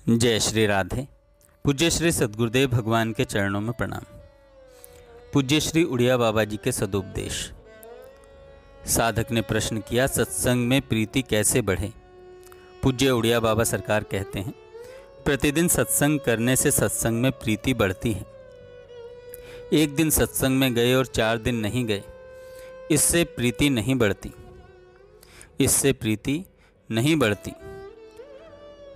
जय श्री राधे। पूज्य श्री सद्गुरुदेव भगवान के चरणों में प्रणाम। पूज्य श्री उड़िया बाबा जी के सदुपदेश। साधक ने प्रश्न किया, सत्संग में प्रीति कैसे बढ़े। पूज्य उड़िया बाबा सरकार कहते हैं, प्रतिदिन सत्संग करने से सत्संग में प्रीति बढ़ती है। एक दिन सत्संग में गए और 4 दिन नहीं गए, इससे प्रीति नहीं बढ़ती, इससे प्रीति नहीं बढ़ती।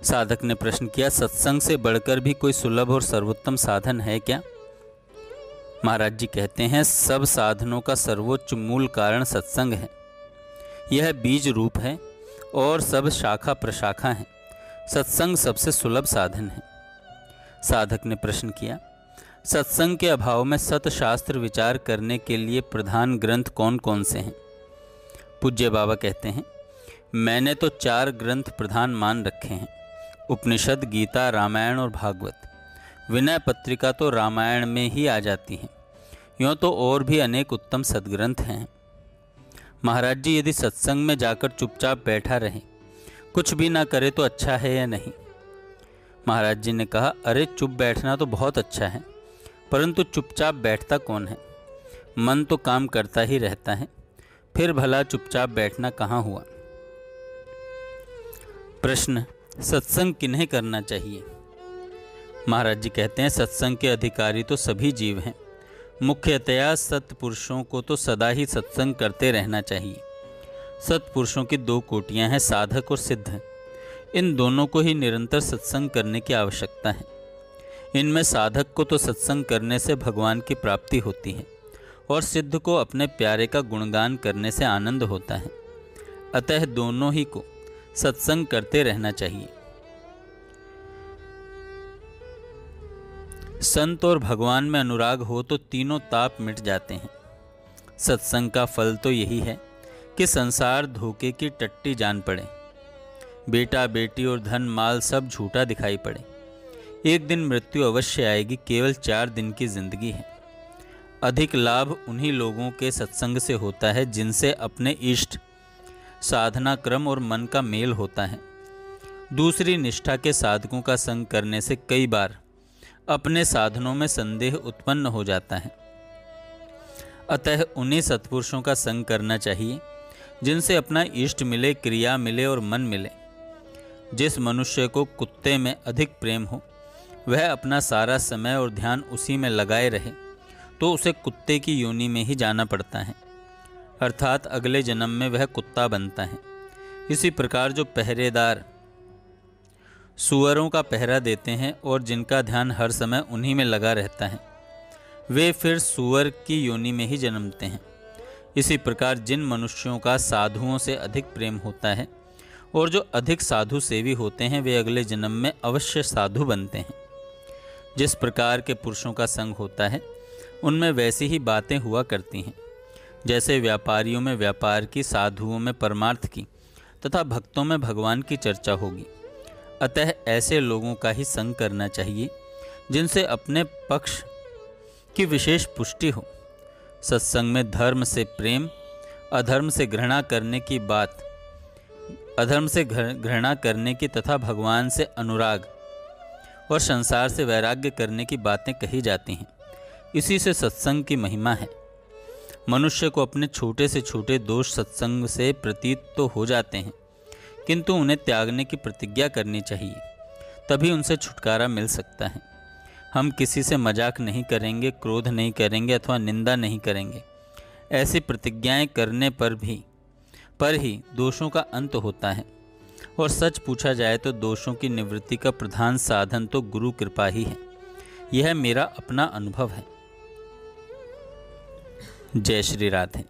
साधक ने प्रश्न किया, सत्संग से बढ़कर भी कोई सुलभ और सर्वोत्तम साधन है क्या। महाराज जी कहते हैं, सब साधनों का सर्वोच्च मूल कारण सत्संग है। यह बीज रूप है और सब शाखा प्रशाखा हैं। सत्संग सबसे सुलभ साधन है। साधक ने प्रश्न किया, सत्संग के अभाव में सतशास्त्र विचार करने के लिए प्रधान ग्रंथ कौन कौन से हैं। पूज्य बाबा कहते हैं, मैंने तो 4 ग्रंथ प्रधान मान रखे हैं, उपनिषद, गीता, रामायण और भागवत। विनय पत्रिका तो रामायण में ही आ जाती है। यूँ तो और भी अनेक उत्तम सद्ग्रंथ हैं। महाराज जी, यदि सत्संग में जाकर चुपचाप बैठा रहे, कुछ भी ना करे तो अच्छा है या नहीं। महाराज जी ने कहा, अरे चुप बैठना तो बहुत अच्छा है, परंतु चुपचाप बैठता कौन है। मन तो काम करता ही रहता है, फिर भला चुपचाप बैठना कहाँ हुआ। प्रश्न, सत्संग किन्हें करना चाहिए। महाराज जी कहते हैं, सत्संग के अधिकारी तो सभी जीव हैं। मुख्यतया सत्पुरुषों को तो सदा ही सत्संग करते रहना चाहिए। सत्पुरुषों की 2 कोटियां हैं, साधक और सिद्ध। इन दोनों को ही निरंतर सत्संग करने की आवश्यकता है। इनमें साधक को तो सत्संग करने से भगवान की प्राप्ति होती है और सिद्ध को अपने प्यारे का गुणगान करने से आनंद होता है। अतः दोनों ही को सत्संग करते रहना चाहिए। संत और भगवान में अनुराग हो तो तीनों ताप मिट जाते हैं। सत्संग का फल तो यही है कि संसार धोखे की टट्टी जान पड़े, बेटा बेटी और धन माल सब झूठा दिखाई पड़े। एक दिन मृत्यु अवश्य आएगी, केवल 4 दिन की जिंदगी है। अधिक लाभ उन्हीं लोगों के सत्संग से होता है जिनसे अपने इष्ट, साधना क्रम और मन का मेल होता है। दूसरी निष्ठा के साधकों का संग करने से कई बार अपने साधनों में संदेह उत्पन्न हो जाता है। अतः उन्हीं सत्पुरुषों का संग करना चाहिए जिनसे अपना इष्ट मिले, क्रिया मिले और मन मिले। जिस मनुष्य को कुत्ते में अधिक प्रेम हो, वह अपना सारा समय और ध्यान उसी में लगाए रहे तो उसे कुत्ते की योनि में ही जाना पड़ता है, अर्थात अगले जन्म में वह कुत्ता बनता है। इसी प्रकार जो पहरेदार सुअरों का पहरा देते हैं और जिनका ध्यान हर समय उन्हीं में लगा रहता है, वे फिर सुअर की योनि में ही जन्मते हैं। इसी प्रकार जिन मनुष्यों का साधुओं से अधिक प्रेम होता है और जो अधिक साधु सेवी होते हैं, वे अगले जन्म में अवश्य साधु बनते हैं। जिस प्रकार के पुरुषों का संग होता है, उनमें वैसी ही बातें हुआ करती हैं। जैसे व्यापारियों में व्यापार की, साधुओं में परमार्थ की तथा भक्तों में भगवान की चर्चा होगी। अतः ऐसे लोगों का ही संग करना चाहिए जिनसे अपने पक्ष की विशेष पुष्टि हो। सत्संग में धर्म से प्रेम, अधर्म से घृणा करने की बात, अधर्म से घृणा करने की तथा भगवान से अनुराग और संसार से वैराग्य करने की बातें कही जाती हैं। इसी से सत्संग की महिमा है। मनुष्य को अपने छोटे से छोटे दोष सत्संग से प्रतीत तो हो जाते हैं, किंतु उन्हें त्यागने की प्रतिज्ञा करनी चाहिए, तभी उनसे छुटकारा मिल सकता है। हम किसी से मजाक नहीं करेंगे, क्रोध नहीं करेंगे अथवा निंदा नहीं करेंगे। ऐसी प्रतिज्ञाएं करने पर ही दोषों का अंत होता है। और सच पूछा जाए तो दोषों की निवृत्ति का प्रधान साधन तो गुरु कृपा ही है। यह मेरा अपना अनुभव है। जय श्री राधे।